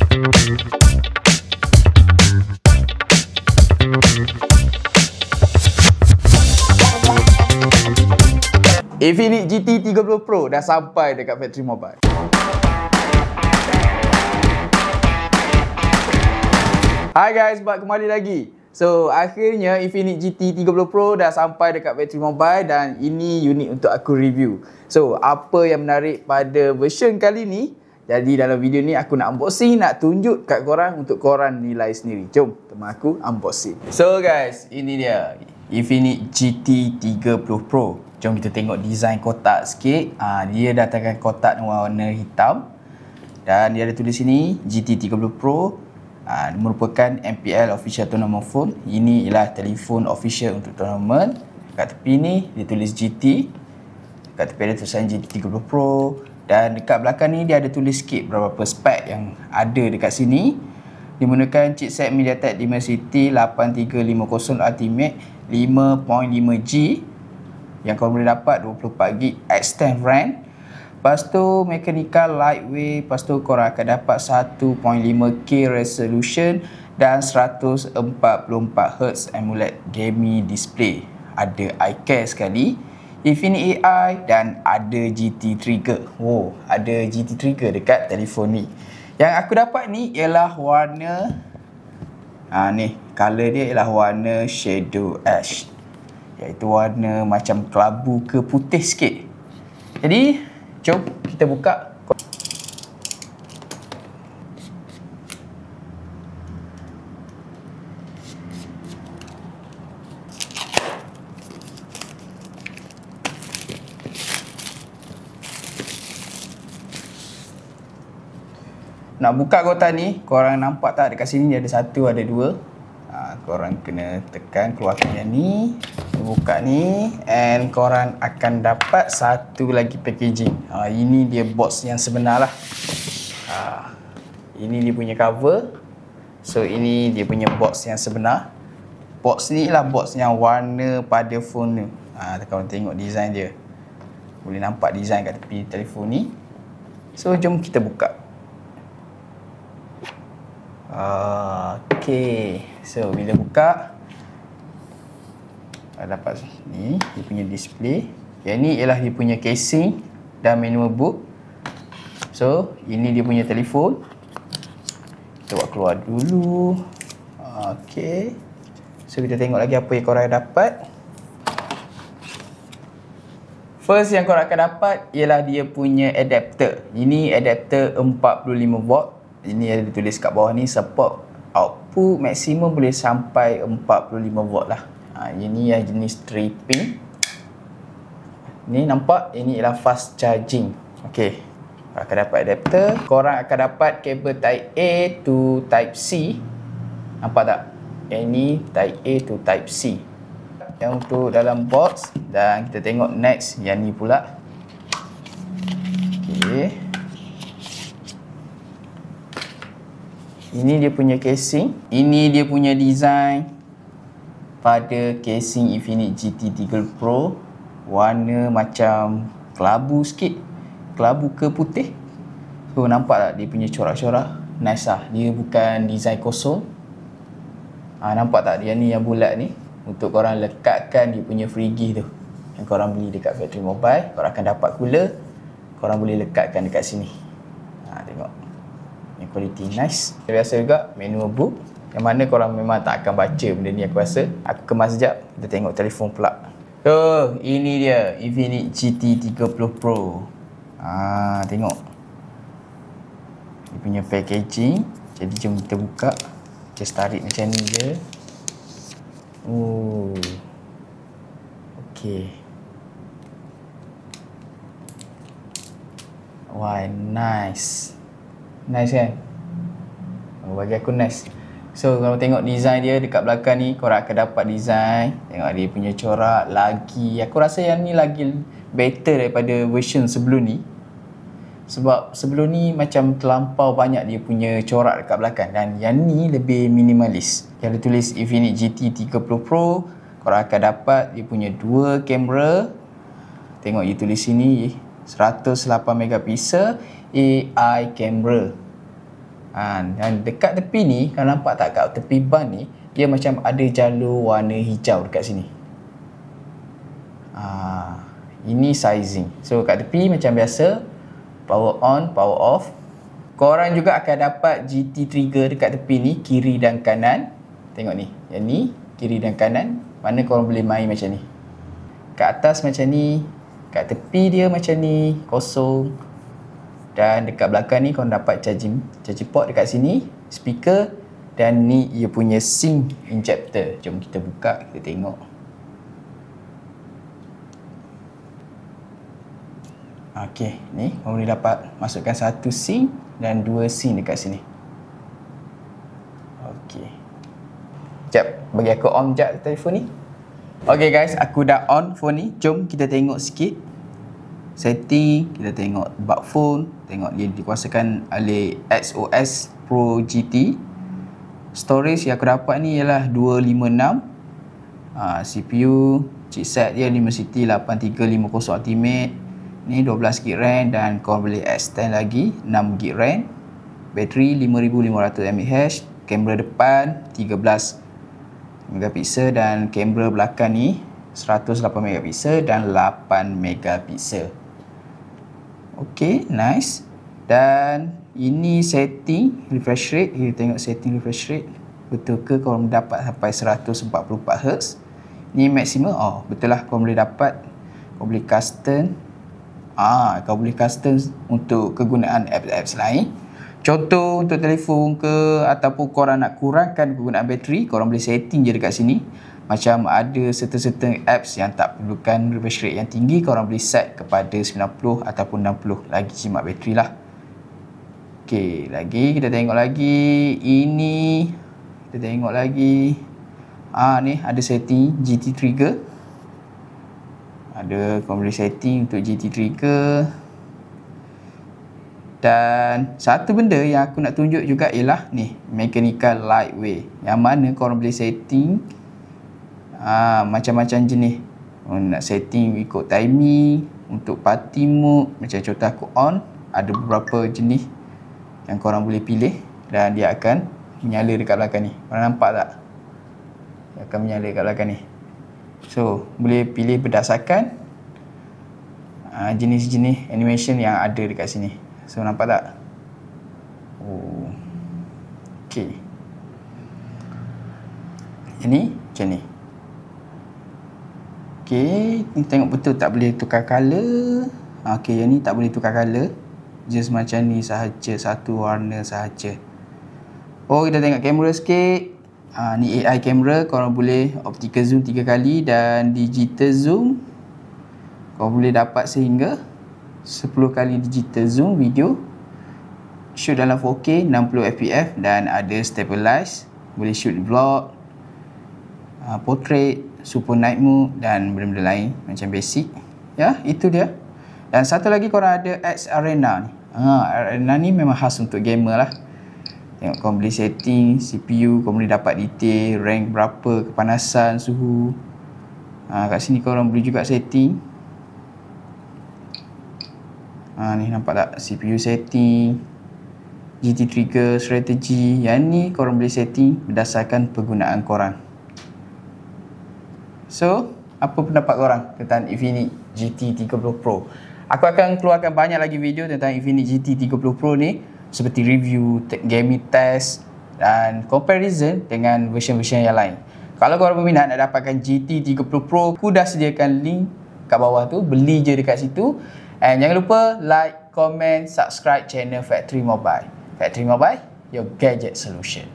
Infinix GT 30 Pro dah sampai dekat Factory Mobile. Hai guys, buat kembali lagi. So, akhirnya Infinix GT 30 Pro dah sampai dekat Factory Mobile dan ini unit untuk aku review. So, apa yang menarik pada version kali ni? Jadi dalam video ni aku nak unboxing, nak tunjuk kat korang untuk korang nilai sendiri. Jom, teman aku unboxing. So guys, ini dia Infinix GT 30 Pro. Jom kita tengok design kotak sikit. Dia datangkan kotak warna hitam. Dan dia ada tulis sini GT 30 Pro. Merupakan MPL official tournament phone. Ini ialah telefon official untuk tournament. Kat tepi ni dia tulis GT. Kat tepi ada tulisan GT 30 Pro. Dan dekat belakang ni dia ada tulis sikit beberapa spek yang ada dekat sini. Dia menggunakan chipset MediaTek Dimensity 8350 Ultimate 5.5G. Yang korang boleh dapat 24GB extend RAM. Lepas tu mechanical lightweight. Lepas tu korang akan dapat 1.5K resolution dan 144Hz AMOLED gaming display. Ada eye care sekali, Infinix AI dan ada GT trigger. Oh, ada GT trigger dekat telefon ni. Yang aku dapat ni ialah warna ni, color dia ialah warna shadow ash, iaitu warna macam kelabu ke putih sikit. Jadi, jom kita buka. Nak buka kotak ni, korang nampak tak dekat sini dia ada satu, ada dua. Korang kena tekan keluarkan yang ni, buka ni, and korang akan dapat satu lagi packaging. Ini dia box yang sebenar lah. Ini dia punya cover. So ini dia punya box yang sebenar. Box ni lah box yang warna pada phone ni. Korang tengok design dia, boleh nampak design kat tepi telefon ni. So jom kita buka. Okay, so bila buka dapat ni dia punya display. Yang ni ialah dia punya casing dan manual book. So ini dia punya telefon. Kita buat keluar dulu. Okay, so kita tengok lagi apa yang korang dapat. First yang korang akan dapat ialah dia punya adapter. Ini adapter 45V. Ini ada tulis kat bawah ni, support output maksimum boleh sampai 45V lah. Ini yang jenis tripping. Ni nampak, ini ialah fast charging. Ok, akan dapat adapter. Korang akan dapat kabel type A to type C. Nampak tak? Ini type A to type C. Yang untuk dalam box. Dan kita tengok next yang ni pula. Ok, ini dia punya casing. Ini dia punya design pada casing Infinix GT 30 Pro. Warna macam kelabu sikit, kelabu ke putih. So nampak tak dia punya corak-corak? Nice lah. Dia bukan design kosong. Nampak tak dia ni yang bulat ni? Untuk korang lekatkan dia punya freegee tu, yang korang beli dekat Factory Mobile. Korang akan dapat cooler, korang boleh lekatkan dekat sini. Tengok, quality nice. Biasa juga manual book, yang mana korang memang tak akan baca benda ni aku rasa. Aku kemas sekejap, kita tengok telefon pula. So ini dia Infinix GT 30 Pro. Tengok dia punya packaging. Jadi jom kita buka. Just tarik macam ni je. Okay. Wah, nice. Nice kan? Bagi aku nice. So kalau tengok design dia dekat belakang ni, korang akan dapat design. Tengok dia punya corak lagi. Aku rasa yang ni lagi better daripada version sebelum ni. Sebab sebelum ni macam terlampau banyak dia punya corak dekat belakang. Dan yang ni lebih minimalis. Yang dia tulis Infinix GT 30 Pro. Korang akan dapat dia punya dua kamera. Tengok dia tulis sini 108 megapixel AI camera. Dan dekat tepi ni, kalau nampak tak kat tepi ban ni, dia macam ada jalur warna hijau dekat sini. Ini sizing. So kat tepi macam biasa, power on, power off. Korang juga akan dapat GT trigger dekat tepi ni, kiri dan kanan. Tengok ni, yang ni kiri dan kanan. Mana korang boleh main macam ni. Kat atas macam ni, kat tepi dia macam ni, kosong. Dan dekat belakang ni korang dapat charging port dekat sini, speaker, dan ni ia punya SIM injector. Jom kita buka, kita tengok. Okey, ni korang boleh dapat masukkan satu SIM dan dua SIM dekat sini. Okey. Sekejap, bagi aku on sekejap telefon ni. Okey guys, aku dah on phone ni. Jom kita tengok sikit setting, kita tengok bug phone. Tengok dia dikuasakan oleh XOS Pro GT. Storage yang aku dapat ni ialah 256. CPU, chipset dia Dimensity 8350 Ultimate. Ni 12GB RAM dan kau boleh extend lagi 6GB RAM. Bateri 5500 mAh. Kamera depan 13 megapiksel dan kamera belakang ni 108 megapiksel dan 8 megapiksel. Okey, nice. Dan ini setting refresh rate. Kita tengok setting refresh rate. Betul ke kau dapat sampai 144Hz? Ni maksimum. Betul lah, kau boleh dapat. Kau boleh custom. Kau boleh custom untuk kegunaan apps-apps lain. Contoh untuk telefon ke, ataupun korang nak kurangkan kegunaan bateri, korang boleh setting je dekat sini. Macam ada certain apps yang tak perlukan refresh rate yang tinggi, korang boleh set kepada 90 ataupun 60. Lagi jimat bateri lah. Okey, lagi kita tengok lagi. Ini kita tengok lagi. Ni ada setting GT trigger. Ada, korang boleh setting untuk GT trigger. Dan satu benda yang aku nak tunjuk juga ialah ni, mechanical lightweight, yang mana korang boleh setting macam-macam jenis. Nak setting ikut timing, untuk party mode. Macam contoh aku on, ada beberapa jenis yang korang boleh pilih dan dia akan menyala dekat belakang ni. Korang nampak tak? Dia akan menyala dekat belakang ni. So, boleh pilih berdasarkan jenis-jenis animation yang ada dekat sini. So, nampak tak? Okey. Ini macam ni. Okey, ni tengok betul tak boleh tukar color. Okey, yang ni tak boleh tukar color. Just macam ni sahaja, satu warna sahaja. Kita tengok kamera sikit. Ni AI kamera, korang boleh optical zoom 3 kali dan digital zoom. Korang boleh dapat sehingga 10 kali digital zoom video. Shoot dalam 4K 60fps dan ada stabilize. Boleh shoot vlog, portrait, super night mode dan benda-benda lain macam basic. Ya, itu dia. Dan satu lagi korang ada X Arena ni. Arena ni memang khas untuk gamer lah. Tengok, korang boleh setting CPU, korang boleh dapat detail, rank berapa, kepanasan, suhu. Kat sini korang boleh juga setting. Ni nampak tak? CPU setting, GT trigger, strategi. Yang ni korang boleh setting berdasarkan penggunaan korang. So, apa pendapat korang tentang Infinix GT 30 Pro? Aku akan keluarkan banyak lagi video tentang Infinix GT 30 Pro ni, seperti review, gaming test dan comparison dengan version-version yang lain. Kalau korang berminat nak dapatkan GT 30 Pro, aku dah sediakan link kat bawah tu, beli je dekat situ. And jangan lupa like, comment, subscribe channel Factory Mobile. Factory Mobile, your gadget solution.